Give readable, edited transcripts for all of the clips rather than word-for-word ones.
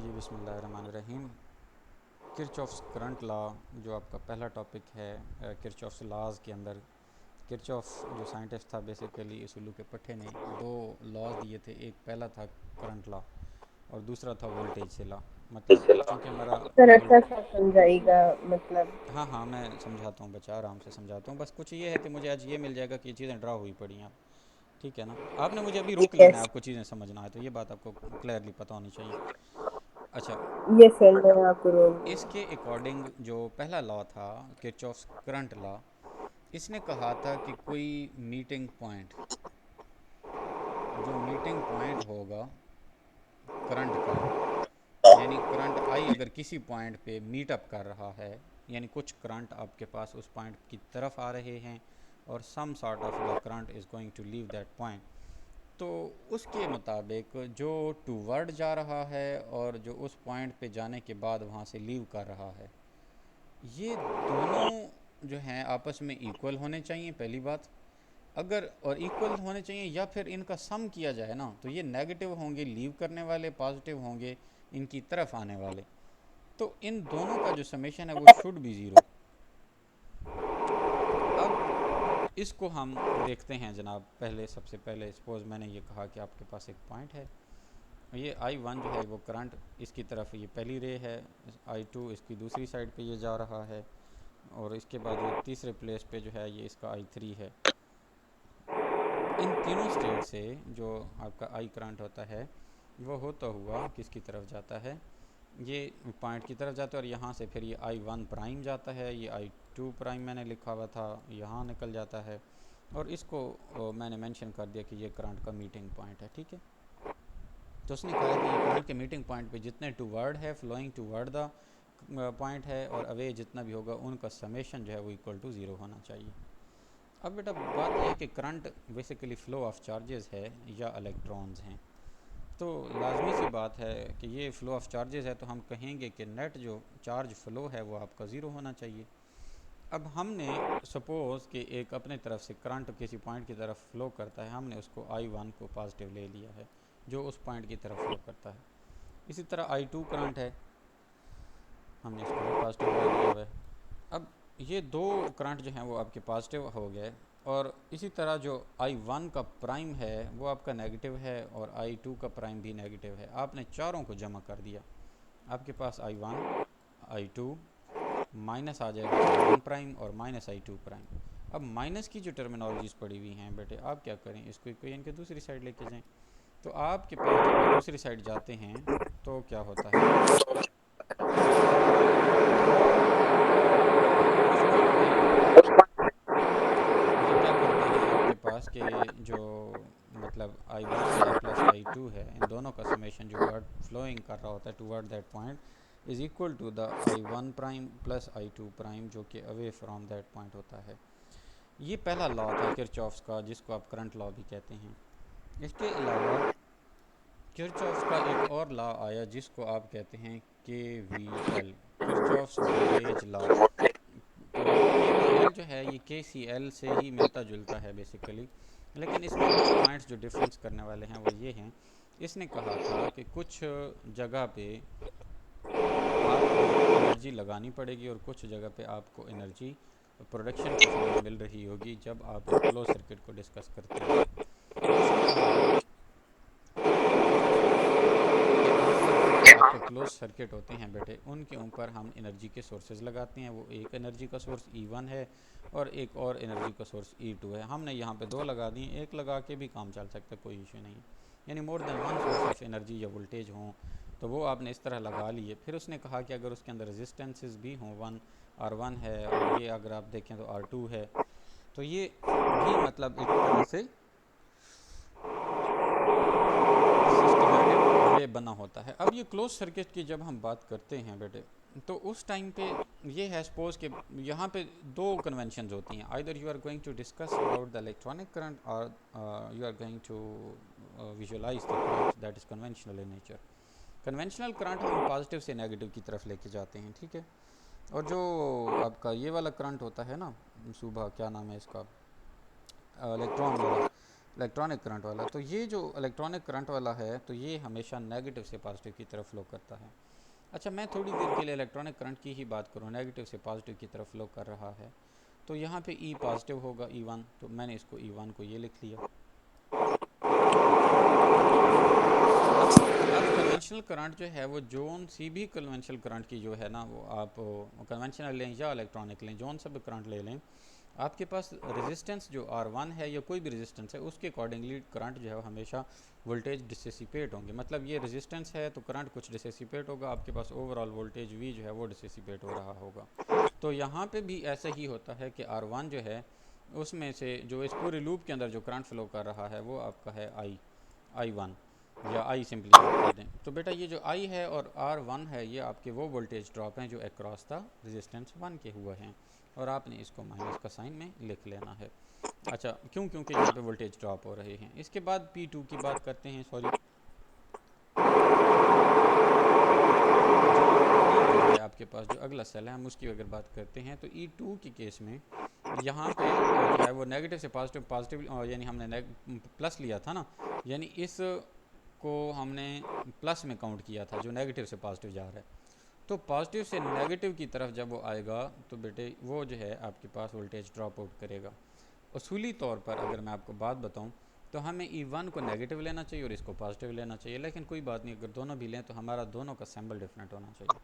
जी बिस्मिल्लाहिर्रहमानिर्रहीम। Kirchhoff's current law जो आपका पहला टॉपिक है किरचॉफ्स लॉज के अंदर। किरचॉफ जो साइंटिस्ट था बेसिकली इस उल्लू के पट्टे ने दो लॉज दिए थे। एक पहला था करंट लॉ और दूसरा था वोल्टेज से लॉ। मतलब चूँकि हमारा सर वोल्ट अच्छा सा समझाइएगा मतलब। हाँ हाँ मैं समझाता हूँ बच्चा, आराम से समझाता हूँ। बस कुछ ये है कि मुझे आज ये मिल जाएगा कि ये चीज़ें ड्रा हुई पड़ी हैं आप, ठीक है ना। आपने मुझे अभी रोक लेना है, यस आपको चीज़ें समझना है तो ये बात आपको क्लियरली पता होनी चाहिए। अच्छा, यस सर मैं आपको रोक दूंगा। इसके अकॉर्डिंग जो पहला लॉ था किरचॉफ्स करंट लॉ, इसने कहा था कि कोई मीटिंग पॉइंट, जो मीटिंग पॉइंट होगा करंट का, यानी करंट आई अगर किसी पॉइंट पे मीट अप कर रहा है, यानी कुछ करंट आपके पास उस पॉइंट की तरफ आ रहे हैं और some sort of the current is going to leave that point, तो उसके मुताबिक जो टूवर्ड जा रहा है और जो उस पॉइंट पे जाने के बाद वहाँ से लीव कर रहा है, ये दोनों जो हैं आपस में इक्वल होने चाहिए पहली बात। अगर और इक्वल होने चाहिए या फिर इनका सम किया जाए ना तो ये नेगेटिव होंगे लीव करने वाले, पॉजिटिव होंगे इनकी तरफ आने वाले। तो इन दोनों का जो समेशन है वो शुड बी ज़ीरो। अब इसको हम देखते हैं जनाब। पहले सबसे पहले सपोज़ मैंने ये कहा कि आपके पास एक पॉइंट है, ये I1 जो है वो करंट इसकी तरफ, ये पहली रे है, I2 इसकी दूसरी साइड पे ये जा रहा है, और इसके बाद ये तीसरे प्लेस पे जो है ये इसका I3 है। इन तीनों स्टेट से जो आपका आई करंट होता है वो होता हुआ किसकी तरफ जाता है, ये पॉइंट की तरफ जाता है, और यहाँ से फिर ये I1 प्राइम जाता है, ये I2 प्राइम मैंने लिखा हुआ था यहाँ निकल जाता है, और इसको मैंने मेंशन कर दिया कि ये करंट का मीटिंग पॉइंट है, ठीक है। तो उसने कहा है कि ये करंट के मीटिंग पॉइंट पे जितने टूवर्ड है, फ्लोइंग टूवर्ड द पॉइंट है, और अवे जितना भी होगा उनका समेशन जो है वो इक्वल टू ज़ीरो होना चाहिए। अब बेटा बात यह है कि current basically flow of charges है या इलेक्ट्रॉन्स हैं, तो लाजमी सी बात है कि ये फ़्लो ऑफ चार्जेस है तो हम कहेंगे कि नेट जो चार्ज फ़्लो है वो आपका ज़ीरो होना चाहिए। अब हमने सपोज़ कि एक अपने तरफ से करंट किसी पॉइंट की तरफ फ़्लो करता है, हमने उसको I1 को पॉजिटिव ले लिया है जो उस पॉइंट की तरफ फ़्लो करता है। इसी तरह I2 करंट है, हमने इसको भी पॉजिटिव ले लिया हुआ है। अब ये दो करंट जो हैं वो आपके पॉजिटिव हो गए, और इसी तरह जो I1 का प्राइम है वो आपका नेगेटिव है और I2 का प्राइम भी नेगेटिव है। आपने चारों को जमा कर दिया, आपके पास I1 I2 माइनस आ जाएगा I1 प्राइम और माइनस I2 प्राइम। अब माइनस की जो टर्मिनोलॉजीज़ पड़ी हुई हैं बेटे, आप क्या करें, इसको इक्वेशन के दूसरी साइड लेके जाएं। तो आपके पास जब ये दूसरी साइड जाते हैं तो क्या होता है, उस पॉइंट पे ये क्या करते हैं आपके पास कि जो मतलब I1 है प्लस I2 है, इन दोनों का समेशन जो वर्ड फ्लोइंग कर रहा होता है toward that point is equal to the I1 prime plus I2 prime जो कि अवे फ्रॉम दैट पॉइंट होता है। ये पहला लॉ था किरचॉफ्स का, जिसको आप करंट लॉ भी कहते हैं। इसके अलावा किरचॉफ्स का एक और लॉ आया जिसको आप कहते हैं KVL, किरचॉफ्स वोल्टेज लॉ। तो KVL जो है ये KCL से ही मिलता जुलता है बेसिकली, लेकिन इसमें कुछ पॉइंट्स जो डिफरेंस करने वाले हैं वो ये हैं। इसने कहा था कि कुछ जगह पे आपको एनर्जी लगानी पड़ेगी और कुछ जगह पे आपको एनर्जी प्रोडक्शन के फॉर्म में मिल रही होगी जब आप एक क्लोज सर्किट को डिस्कस करते हैं। इसने कहा कि नॉर्मल जो आपके क्लोज सर्किट होते हैं बेटे उनके ऊपर हम एनर्जी के सोर्सेज लगाते हैं। वो एक एनर्जी का सोर्स E1 है और एक और एनर्जी का सोर्स E2 है। हमने यहाँ पे दो लगा दिए, एक लगा के भी काम चल सकता है, कोई इशू नहीं। यानी more than one source of energy या वोल्टेज हों तो वो आपने इस तरह लगा लिए। फिर उसने कहा कि अगर उसके अंदर रेजिस्टेंसेस भी हों, वन R1 है और ये अगर आप देखें तो R2 है, तो ये भी मतलब एक तरह से सिस्टमेटिक वे बना होता है। अब ये क्लोज सर्किट की जब हम बात करते हैं बेटे तो उस टाइम पे ये है सपोज कि यहाँ पे दो कन्वेंशंस होती हैं, either you are going to discuss about the electronic current और you are going to visualise the current that is conventional in nature. Conventional current हम पॉजिटिव से नेगेटिव की तरफ लेके जाते हैं, ठीक है। और जो आपका ये वाला करंट होता है ना, सुबह क्या नाम है इसका, इलेक्ट्रॉन वाला, इलेक्ट्रॉनिक करंट वाला। तो ये जो इलेक्ट्रॉनिक करंट वाला है तो ये हमेशा नेगेटिव से पॉजिटिव की तरफ फ्लो करता है। अच्छा, मैं थोड़ी देर के लिए इलेक्ट्रॉनिक करंट की ही बात करूँ, नेगेटिव से पॉजिटिव की तरफ फ्लो कर रहा है, तो यहाँ पे ई पॉजिटिव होगा, E1, तो मैंने इसको E1 को ये लिख लिया। अब कन्वेंशनल करंट जो है वो जोन सी भी कन्वेंशनल करंट की जो है ना, वो आप कन्वेंशनल लें या इलेक्ट्रॉनिक लें, जोन से भी करंट ले लें, आपके पास रेजिस्टेंस जो R1 है या कोई भी रेजिस्टेंस है उसके अकॉर्डिंगली करंट जो है हमेशा वोल्टेज डिसेसिपेट होंगे। मतलब ये रेजिस्टेंस है तो करंट कुछ डिसेसिपेट होगा, आपके पास ओवरऑल वोल्टेज V जो है वो डिसेसिपेट हो रहा होगा। तो यहाँ पे भी ऐसा ही होता है कि R1 जो है उसमें से जो इस पूरे लूप के अंदर जो करंट फ्लो कर रहा है वो आपका है I1 या I सिंपली आप कह दें। तो बेटा ये जो I है और R1 है ये आपके वो वोल्टेज ड्रॉप हैं जो अक्रॉस द रेजिस्टेंस 1 के हुए हैं, और आपने इसको माइनस का साइन में लिख लेना है। अच्छा, क्यों? क्योंकि यहाँ पे वोल्टेज ड्रॉप हो रहे हैं। इसके बाद P2 की बात करते हैं, सॉरी जो है आपके पास जो अगला सेल है हम उसकी अगर बात करते हैं तो E2 के केस में यहाँ पे जो है वो नेगेटिव से पॉजिटिव, पॉजिटिव यानी हमने प्लस लिया था ना, यानी इस को हमने प्लस में काउंट किया था जो नेगेटिव से पॉजिटिव जा रहा है। तो पॉजिटिव से नेगेटिव की तरफ जब वो आएगा तो बेटे वो जो है आपके पास वोल्टेज ड्रॉप आउट करेगा। उसूली तौर पर अगर मैं आपको बात बताऊं तो हमें E1 को नेगेटिव लेना चाहिए और इसको पॉजिटिव लेना चाहिए, लेकिन कोई बात नहीं, अगर दोनों भी लें तो हमारा दोनों का सिंबल डिफरेंट होना चाहिए,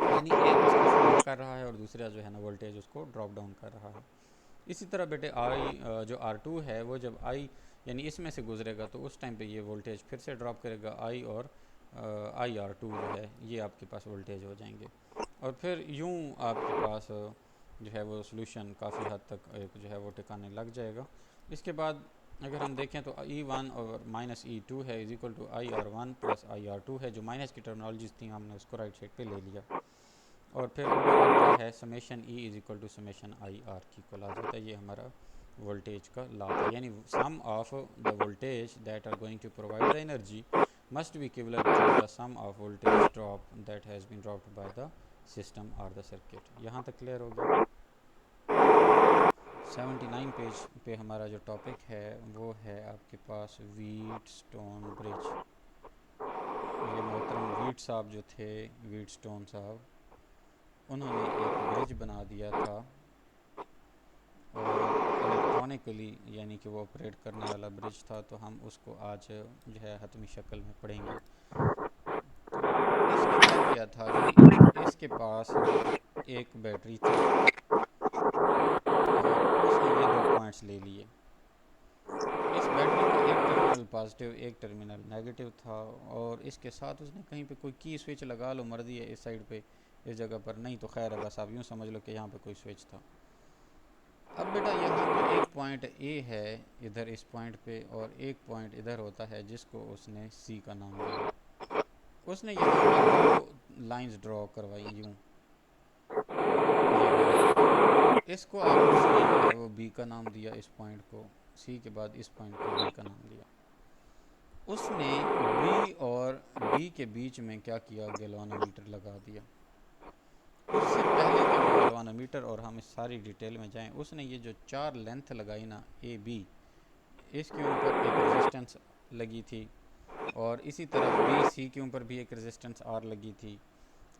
यानी एक उसको फ्लो कर रहा है और दूसरा जो है ना वोल्टेज उसको ड्रॉप डाउन कर रहा है। इसी तरह बेटे जो R2 है वो जब I यानी इसमें से गुजरेगा तो उस टाइम पे ये वोल्टेज फिर से ड्रॉप करेगा, I और IR2 जो है ये आपके पास वोल्टेज हो जाएंगे, और फिर यूं आपके पास जो है वो सोल्यूशन काफ़ी हद तक एक जो है वो टिकाने लग जाएगा। इसके बाद अगर हम देखें तो E1 और माइनस E2 है is equal to IR1 plus IR2 है, जो माइनस की टर्मिनोलॉजीज थी हमने उसको राइट साइड पे ले लिया, और फिर ओवरऑल क्या है summation E is equal to summation IR की इक्वल आ जाता है। ये हमारा वोल्टेज का लॉ था, यानी sum of the voltage that are going to provide the energy must be equivalent to the sum of voltage drop that has been dropped by the system or the circuit। यहाँ तक clear हो गया? 79 page पे हमारा जो topic है वो है आपके पास व्हीटस्टोन ब्रिज। ये मोहतरम व्हीट साहब जो थे, व्हीटस्टोन साहब, उन्होंने एक ब्रिज बना दिया था और इलेक्ट्रॉनिकली यानी कि वो ऑपरेट करने वाला ब्रिज था, तो हम उसको आज जो है हतमी शक्ल में पढ़ेंगे। तो इसने क्या किया था जी, इसके पास एक बैटरी थी और उसने ये दो पॉइंट्स ले लिए। इस बैटरी का एक टर्मिनल पॉजिटिव एक टर्मिनल नेगेटिव था, और इसके साथ उसने कहीं पे कोई की स्विच लगा लो, मर्जी है इस साइड पे इस जगह पर, नहीं तो खैर है, बस आप यूँ समझ लो कि यहाँ पे कोई स्विच था। अब बेटा यहाँ पे एक पॉइंट A है इधर इस पॉइंट पे, और एक पॉइंट इधर होता है जिसको उसने C का नाम दिया। उसने यहाँ पे दो लाइंस ड्रॉ करवाई यूँ, इसको आप उसने जो है वो B का नाम दिया, इस पॉइंट को C के बाद इस पॉइंट को B का नाम दिया। उसने B और D के बीच में क्या किया, गैल्वानोमीटर लगा दिया। उससे पहले कि वो गैल्वानोमीटर और हम इस सारी डिटेल में जाएं, उसने ये जो चार लेंथ लगाई ना AB, इसके ऊपर एक रेजिस्टेंस लगी थी, और इसी तरह BC के ऊपर भी एक रेजिस्टेंस R लगी थी।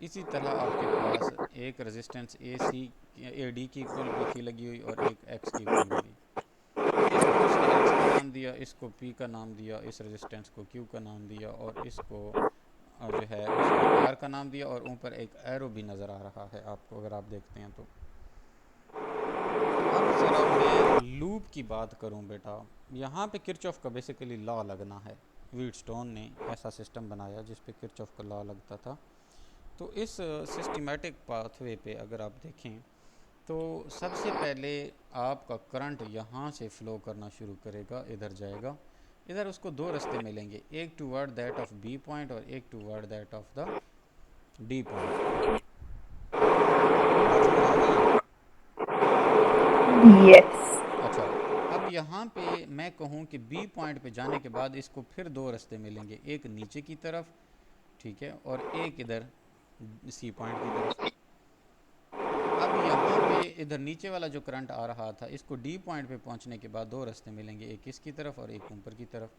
इसी तरह आपके पास एक रेजिस्टेंस AD की इक्वल भी थी लगी हुई, और एक X की इक्वल लगी। इसको उसने X का नाम दिया, इसको P का नाम दिया, इस रेजिस्टेंस को Q का नाम दिया, और इसको जो है उसने R का नाम दिया, और ऊपर एक एरो भी नज़र आ रहा है आपको अगर आप देखते हैं तो। अब ज़रा मैं लूप की बात करूं बेटा, यहाँ पे किरचॉफ का बेसिकली लॉ लगना है। व्हीटस्टोन ने ऐसा सिस्टम बनाया जिस पे किरचॉफ का लॉ लगता था। तो इस सिस्टमेटिक पाथवे पे अगर आप देखें तो सबसे पहले आपका करंट यहाँ से फ़्लो करना शुरू करेगा, इधर जाएगा, इधर उसको दो रास्ते मिलेंगे, एक toward that of B point और एक toward that of the D point. Yes. अच्छा, अब यहाँ पे मैं कहूँ कि B पॉइंट पे जाने के बाद इसको फिर दो रास्ते मिलेंगे, एक नीचे की तरफ, ठीक है, और एक इधर C पॉइंट की तरफ। अब यहाँ पे इधर नीचे वाला जो करंट आ रहा था, इसको डी पॉइंट पे पहुंचने के बाद दो रास्ते मिलेंगे, एक इसकी तरफ और एक ऊपर की तरफ।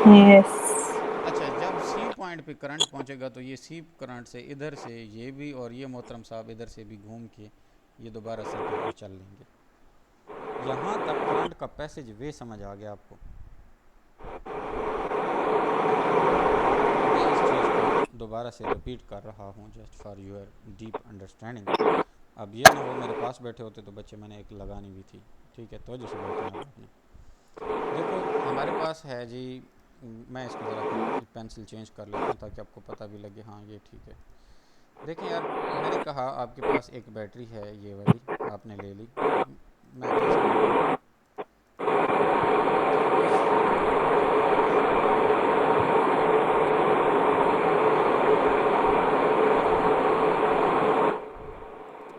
यस। अच्छा, जब सी पॉइंट पे करंट पहुंचेगा तो ये सी करंट से इधर से ये भी और ये मोहतरम साहब इधर से भी घूम के ये दोबारा सर्किट में चल लेंगे। यहाँ तक करंट का पैसेज वे समझ आ गया आपको? मैं इस चीज़ को दोबारा से रिपीट कर रहा हूँ just for your deep understanding. अब ये ना हो मेरे पास बैठे होते तो बच्चे मैंने एक लगानी भी थी, ठीक है? तो जो बैठना है आपने, देखो हमारे पास है जी, मैं इसको ज़रा पेंसिल चेंज कर लेता हूँ ताकि आपको पता भी लगे, हाँ ये ठीक है। देखिए यार, मैंने कहा आपके पास एक बैटरी है, ये वाली आपने ले ली, मैं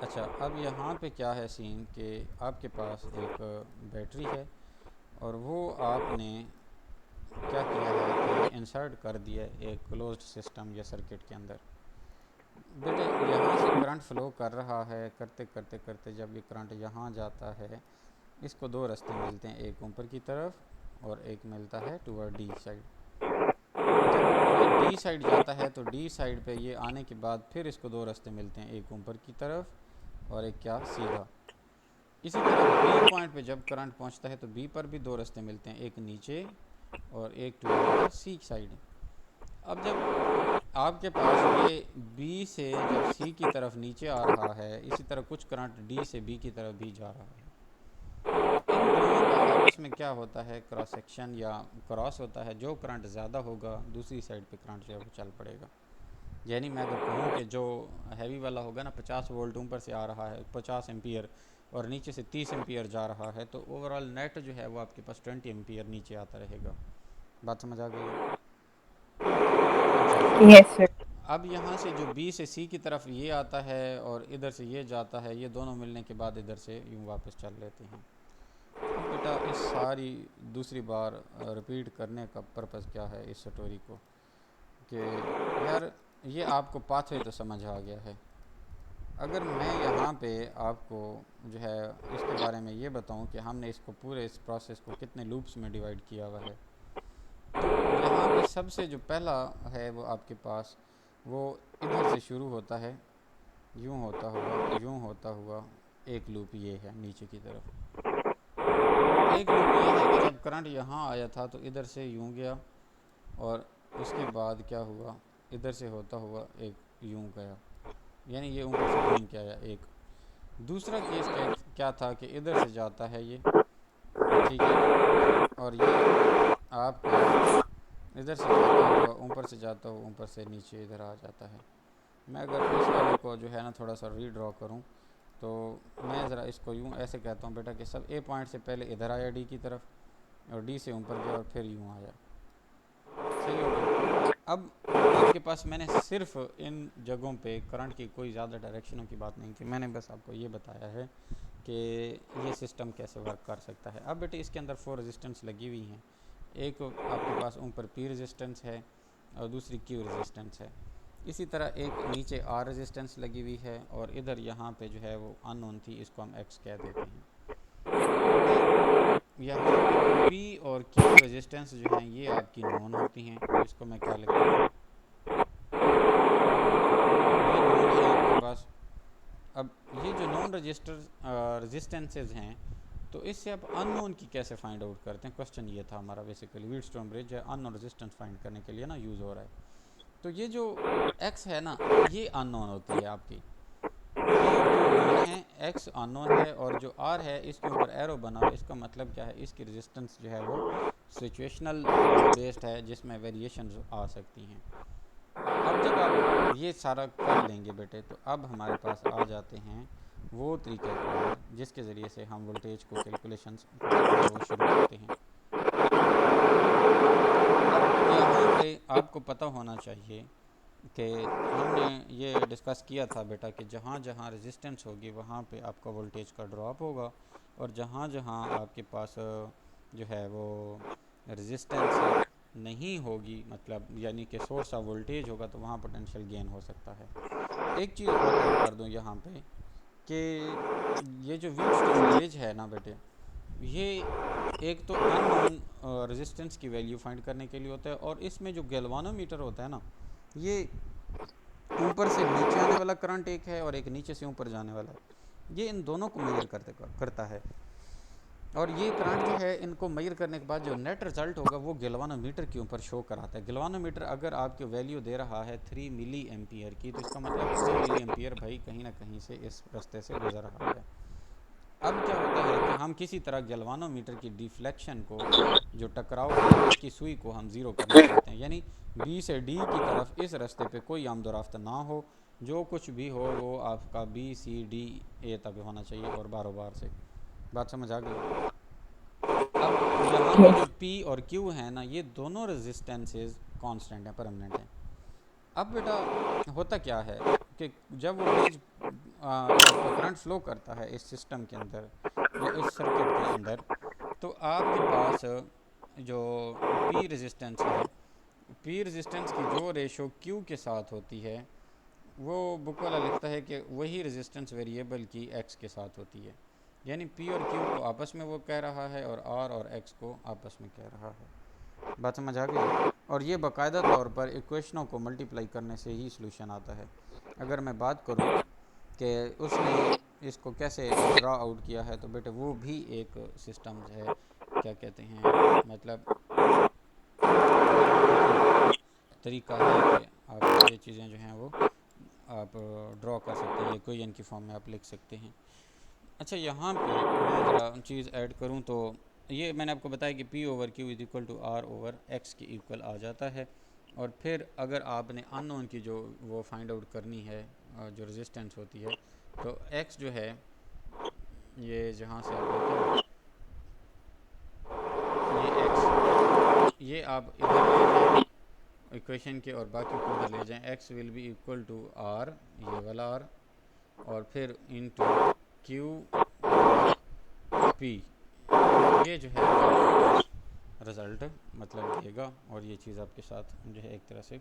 अच्छा, अब यहाँ पे क्या है सीन कि आपके पास एक बैटरी है और वो आपने क्या किया है कि इंसर्ट कर दिया एक क्लोज्ड सिस्टम या सर्किट के अंदर। बेटे यहाँ से करंट फ्लो कर रहा है, करते करते करते जब ये करंट यहाँ जाता है, इसको दो रास्ते मिलते हैं, एक ऊपर की तरफ और एक मिलता है टूवर्ड डी साइड। जब ये डी साइड जाता है तो डी साइड पे ये आने के बाद फिर इसको दो रास्ते मिलते हैं, एक ऊपर की तरफ और एक क्या सीधा। इसी तरह बी पॉइंट पे जब करंट पहुंचता है तो बी पर भी दो रास्ते मिलते हैं, एक नीचे और एक टूवर्ड सी साइड। अब जब आपके पास ये बी से जब सी की तरफ नीचे आ रहा है, इसी तरह कुछ करंट डी से बी की तरफ भी जा रहा है, इन दोनों का आपस में क्या होता है, क्रॉस सेक्शन या क्रॉस होता है। जो करंट ज़्यादा होगा दूसरी साइड पे करंट जो है वो चल पड़ेगा। यानी मैं अगर कहूँ कि जो हैवी वाला होगा ना, 50 वोल्ट ऊपर से आ रहा है 50 एम्पियर और नीचे से 30 एम्पियर जा रहा है, तो ओवरऑल नेट जो है वो आपके पास 20 एम्पियर नीचे आता रहेगा। बात समझ आ गई? Yes sir. अब यहाँ से जो बी से सी की तरफ ये आता है और इधर से ये जाता है, ये दोनों मिलने के बाद इधर से यूँ वापस चल लेते हैं। अब बेटा इस सारी दूसरी बार रिपीट करने का पर्पज़ क्या है इस स्टोरी को, कि यार ये आपको पाथवे तो समझ आ गया है। अगर मैं यहाँ पे आपको जो है इसके बारे में ये बताऊँ कि हमने इसको पूरे इस प्रोसेस को कितने लूप्स में डिवाइड किया हुआ है, तो यहाँ पे सबसे जो पहला है वो आपके पास वो इधर से शुरू होता है, यूँ होता हुआ यूँ होता हुआ एक लूप ये है नीचे की तरफ। एक लूप ये है कि जब करंट यहाँ आया था तो इधर से यूँ गया और उसके बाद क्या हुआ, इधर से होता हुआ एक यूँ गया, यानी ये ऊपर से घूम के आया एक। दूसरा केस क्या था कि इधर से जाता है ये, ठीक है, और ये आपका इधर से जाता हुआ ऊपर से जाता हुआ ऊपर से नीचे इधर आ जाता है। मैं अगर इस वाले को जो है ना थोड़ा सा रीड्रॉ करूँ तो मैं ज़रा इसको यूँ ऐसे कहता हूँ बेटा कि सब ए पॉइंट से पहले इधर आया डी की तरफ और डी से ऊपर गया और फिर यूँ आया। सही हो गया? अब आपके पास मैंने सिर्फ इन जगहों पे करंट की कोई ज़्यादा डायरेक्शनों की बात नहीं की, मैंने बस आपको ये बताया है कि ये सिस्टम कैसे वर्क कर सकता है। अब बेटे इसके अंदर 4 रेजिस्टेंस लगी हुई हैं, एक आपके पास ऊपर पी रेजिस्टेंस है और दूसरी क्यू रेजिस्टेंस है। इसी तरह एक नीचे आर रेजिस्टेंस लगी हुई है और इधर यहाँ पे जो है वो अननोन थी, इसको हम एक्स कह देते हैं। यहाँ पे पी और क्यू रेजिस्टेंस जो हैं ये आपकी नॉन होती हैं, तो इसको मैं क्या लिखता हूँ, ये नॉन है आपके पास। अब ये जो नॉन रेजिस्टेंसेज हैं, तो इससे आप अननोन की कैसे फाइंड आउट करते हैं, क्वेश्चन ये था हमारा। बेसिकली व्हीटस्टोन ब्रिज है अननोन रेजिस्टेंस फाइंड करने के लिए ना यूज़ हो रहा है। तो ये जो x है ना, ये अननोन होती है आपकी, ये जो नोन है x अननोन है, और जो r है इसके ऊपर एरो बना हुआ है, इसका मतलब क्या है, इसकी रेजिस्टेंस जो है वो सिचुएशनल बेस्ड है जिसमें वेरिएशंस आ सकती हैं। अब जब आप ये सारा कर लेंगे बेटे, तो अब हमारे पास आ जाते हैं वो तरीक़ाकार जिसके ज़रिए से हम वोल्टेज को कैलकुलेशंस वो शुरू करते हैं। अब यहाँ पे आपको पता होना चाहिए कि हमने ये डिस्कस किया था बेटा कि जहाँ जहाँ रेजिस्टेंस होगी वहाँ पे आपका वोल्टेज का ड्रॉप होगा, और जहाँ जहाँ आपके पास जो है वो रेजिस्टेंस नहीं होगी, मतलब यानी कि सोर्स ऑफ वोल्टेज होगा, तो वहाँ पोटेंशियल गेन हो सकता है। एक चीज़ और ऐड कर दूँ यहाँ पे कि ये जो व्हीटस्टोन ब्रिज है ना बेटे, ये एक तो अननोन रेजिस्टेंस की वैल्यू फाइंड करने के लिए होता है, और इसमें जो गैल्वानोमीटर होता है ना, ये ऊपर से नीचे आने वाला करंट एक है और एक नीचे से ऊपर जाने वाला है, ये इन दोनों को मेजर करता है। और ये करंट जो है, इनको मेजर करने के बाद जो नेट रिजल्ट होगा वो गैल्वानोमीटर के ऊपर शो कराता है। गैल्वानोमीटर अगर आपकी वैल्यू दे रहा है 3 मिली एम्पियर की, तो इसका मतलब 3 मिली एम्पियर भाई कहीं ना कहीं से इस रास्ते से गुजर रहा है। अब क्या होता है कि हम किसी तरह गैल्वानोमीटर की डिफ्लेक्शन को, जो टकराव है उसकी सुई को हम ज़ीरो करना चाहते हैं, यानी बी से डी की तरफ इस रास्ते पे कोई आमदोरफ्त ना हो, जो कुछ भी हो वो आपका बी सी डी ए तक होना चाहिए और बारों बार से। बात समझ आ गई? अब यहाँ पे जो P और Q है ना, ये दोनों रेजिस्टेंसेस कांस्टेंट हैं, परमानेंट हैं। अब बेटा होता क्या है कि जब वो ब्रिज आपका करंट फ्लो करता है इस सिस्टम के अंदर या इस सर्किट के अंदर, तो आपके पास जो P रेजिस्टेंस है, P रेजिस्टेंस की जो रेशो Q के साथ होती है, वो बुक वाला लिखता है कि वही रेजिस्टेंस वेरिएबल की X के साथ होती है। यानी P और Q को आपस में वो कह रहा है और R और X को आपस में कह रहा है। बात समझ आ गई? और ये बाकायदा तौर पर इक्वेशनों को मल्टीप्लाई करने से ही सॉल्यूशन आता है। अगर मैं बात करूँ कि उसने इसको कैसे ड्रा आउट किया है, तो बेटे वो भी एक सिस्टम है, क्या कहते हैं, मतलब एक तरीका है कि आप ये चीज़ें जो हैं वो आप ड्रॉ कर सकते हैं, ये इक्वेशन की फॉर्म में आप लिख सकते हैं। अच्छा, यहाँ पे मैं ज़रा चीज़ ऐड करूँ तो ये मैंने आपको बताया कि P over Q is equal to R over X के इक्वल आ जाता है। और फिर अगर आपने अननोन की जो वो फाइंड आउट करनी है, जो रेजिस्टेंस होती है, तो X जो है, ये जहाँ से आप देखें, ये X, ये आप इधर ले जाएं इक्वेशन के और बाकी को उधर ले जाएं। X will be equal to R, ये वाला R, और फिर इनटू Q ओवर P, ये जो है आपके पास रिज़ल्ट मतलब देगा, और ये चीज़ आपके साथ जो है एक तरह से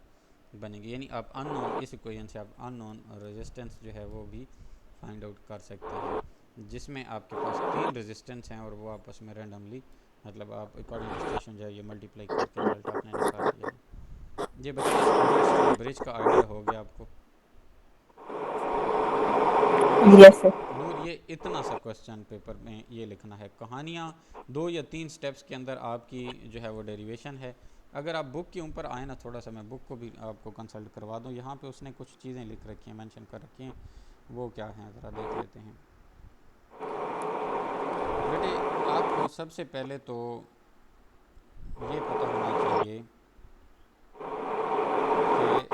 बनेगी। यानी आप अननोन, इस इक्वेशन से आप अननोन रेजिस्टेंस जो है वो भी फाइंड आउट कर सकते हैं, जिसमें आपके पास 3 रेजिस्टेंस हैं और वो आपस में रैंडमली, मतलब आप अकॉर्डिंग टू स्टेशन जो है ये मल्टीप्लाई करके रिज़ल्ट आपने निकाल लिया है। ये बच्चे व्हीटस्टोन ब्रिज का आइडिया हो गया आपको? Yes sir. नूर, ये इतना सा क्वेश्चन पेपर में ये लिखना है, कहानियाँ 2 या 3 स्टेप्स के अंदर आपकी जो है वो डेरिवेशन है। अगर आप बुक के ऊपर आए ना, थोड़ा सा मैं बुक को भी आपको कंसल्ट करवा दूँ, यहाँ पे उसने कुछ चीज़ें लिख रखी हैं, मेंशन कर रखी हैं, वो क्या हैं ज़रा देख लेते हैं। बेटे आपको सबसे पहले तो ये पता होना चाहिए कि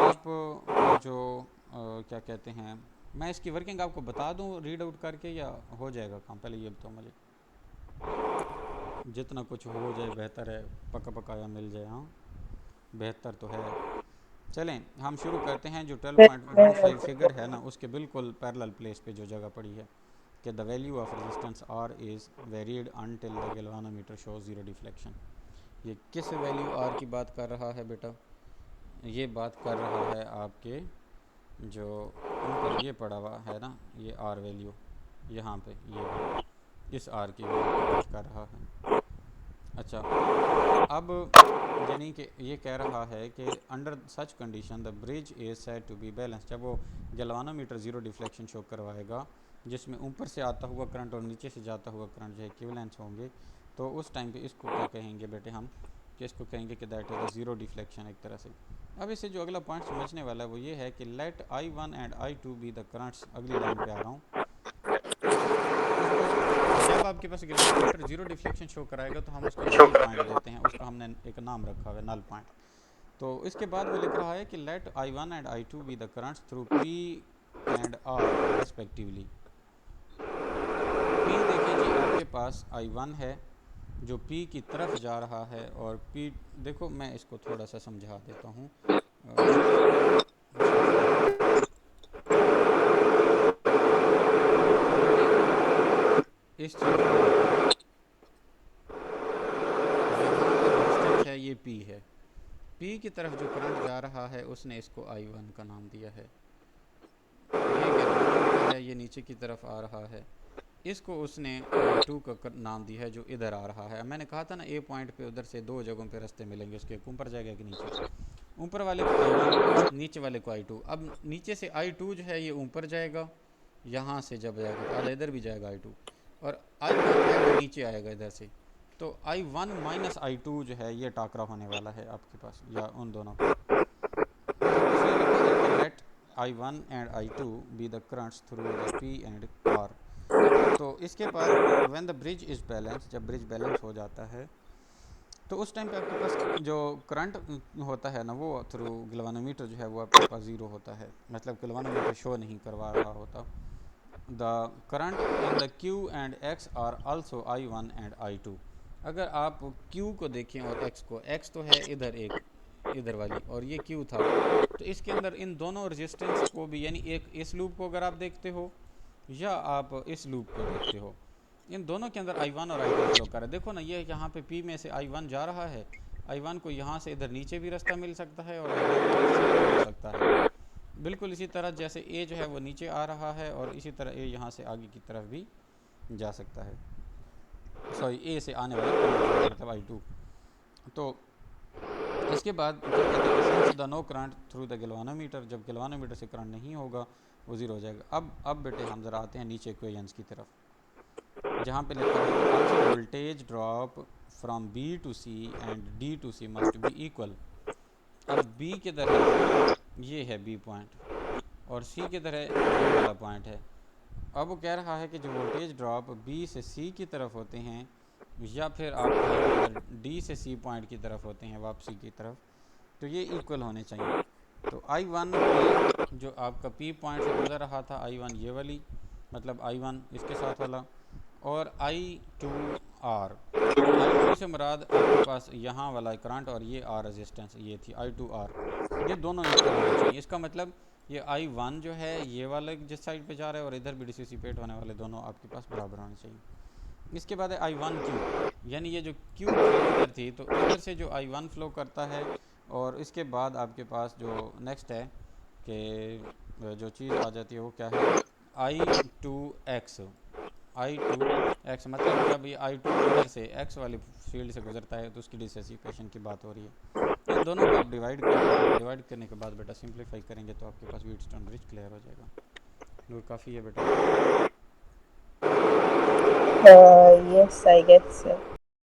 आप का जो क्या कहते हैं, मैं इसकी वर्किंग आपको बता दूं रीड आउट करके, या हो जाएगा काम? पहले ये बताओ मुझे, जितना कुछ हो जाए बेहतर है, पका पकाया मिल जाए। हाँ, बेहतर तो है। चलें हम शुरू करते हैं। जो 12.15 फिगर है ना, उसके बिल्कुल पैरेलल प्लेस पे जो जगह पड़ी है कि the value of resistance R is varied until the galvanometer show zero deflection. ये किस वैल्यू आर की बात कर रहा है बेटा? ये बात कर रहा है आपके जो ऊपर ये पड़ा हुआ है ना, ये आर वैल्यू, यहाँ पे ये वाला, इस आर की वैल्यू की बात कर रहा है। अच्छा, अब यानी कि ये कह रहा है कि under such condition the bridge is said to be balance. जब वो गैल्वानोमीटर ज़ीरो डिफ्लेक्शन शो करवाएगा, जिसमें ऊपर से आता हुआ करंट और नीचे से जाता हुआ करंट जो है इक्विवेलेंस होंगे, तो उस टाइम पे इसको क्या कहेंगे बेटे हम, कि इसको कहेंगे कि that is the zero deflection एक तरह से। अब इससे जो अगला पॉइंट समझने वाला है वो ये है कि let I1 and I2 be the currents. अगली लाइन पे आ रहा हूँ। उसको जब आपके पास गैल्वानोमीटर ज़ीरो डिफ्लेक्शन शो कराएगा तो हम उसको नल पॉइंट देते हैं, उसका हमने एक नाम रखा हुआ है नल पॉइंट। तो इसके बाद वो लिख रहा है कि let I1 and I2 be the currents through P and R respectively. P देखें जी, आपके पास I1 है जो P की तरफ जा रहा है, और P देखो मैं इसको थोड़ा सा समझा देता हूँ। अच्छा बेटे, इस चीज़ को देखो, यहाँ पे रेजिस्टेंस है, ये P है, P की तरफ जो करंट जा रहा है उसने इसको I1 का नाम दिया है। है ये नीचे की तरफ आ रहा है, इसको उसने I2 का नाम दिया है जो इधर आ रहा है। मैंने कहा था ना ए पॉइंट पे उधर से दो जगहों पे रास्ते मिलेंगे, उसके ऊपर जाएगा कि नीचे, ऊपर वाले को I1, नीचे वाले को I2। अब नीचे से I2 जो है ये ऊपर जाएगा, यहाँ से जब जाएगा तो आधा इधर भी जाएगा I2, और I1 है वो नीचे आएगा इधर से। तो I1 माइनस I2 जो है ये टाकरा होने वाला है आपके पास, या उन दोनों का। तो इसलिए लिखा है कि let I1 and I2 be the currents through the P and R। तो इसके बाद when the bridge is balance, जब ब्रिज बैलेंस हो जाता है तो उस टाइम पे आपके पास जो करंट होता है ना वो थ्रू गैल्वेनोमीटर जो है वो आपके पास ज़ीरो होता है, मतलब गैल्वेनोमीटर शो नहीं करवा रहा होता। The current in the Q and X are also I1 and I2। अगर आप Q को देखें और X को, X तो है इधर एक, इधर वाली, और ये Q था, तो इसके अंदर इन दोनों रेजिस्टेंस को भी, यानी एक इस लूप को अगर आप देखते हो या आप इस लूप को देखते हो, इन दोनों के अंदर I1 और I2 फ्लो कर रहा है। देखो ना, ये यहाँ पे P में से I1 जा रहा है, I1 को यहाँ से इधर नीचे भी रास्ता मिल सकता है और इधर मिल सकता है, बिल्कुल इसी तरह जैसे A जो है वो नीचे आ रहा है और इसी तरह A यहाँ से आगे की तरफ भी जा सकता है, सॉरी A से आने वाला मतलब I2। तो इसके बाद क्या कहते हैं, since the no current through the galvanometer, जब गैल्वेनोमीटर से करंट नहीं होगा वो ज़ीरो हो जाएगा। अब बेटे हम ज़रा आते हैं नीचे इक्वेशंस की तरफ, जहाँ पे लिखा है कि also voltage drop from B to C and D to C must be equal. अब B किधर है, ये है B पॉइंट, और C किधर है, ये वाला पॉइंट है। अब वो कह रहा है कि जो वोल्टेज ड्रॉप B से C की तरफ होते हैं या फिर आप D से C पॉइंट की तरफ होते हैं वापसी की तरफ, तो ये इक्वल होने चाहिए। तो I1 जो आपका P पॉइंट से गुजर रहा था, I1 ये वाली, मतलब I1 इसके साथ वाला, और I2R, I2 से मुराद आपके पास यहाँ वाला करंट और ये R रेजिस्टेंस, ये थी I2R, ये दोनों इक्वल होने चाहिए। इसका मतलब ये I1 जो है ये वाला जिस साइड पे जा रहा है और इधर भी डिसिसिपेट होने वाले दोनों आपके पास बराबर होने चाहिए। इसके बाद है I1Q, यानी ये जो Q इधर थी तो इधर से जो I1 फ्लो करता है, और इसके बाद आपके पास जो नेक्स्ट है कि जो चीज़ आ जाती है वो क्या है, I2X। I2X मतलब जब ये I2 इधर से X वाली फील्ड से गुजरता है तो उसकी डिसिसिपेशन की बात हो रही है। इन दोनों को आप डिवाइड करने के बाद बेटा सिंप्लीफाई करेंगे तो आपके पास व्हीटस्टोन ब्रिज क्लियर हो जाएगा। नूर काफ़ी है बेटा? Yes, I guess so.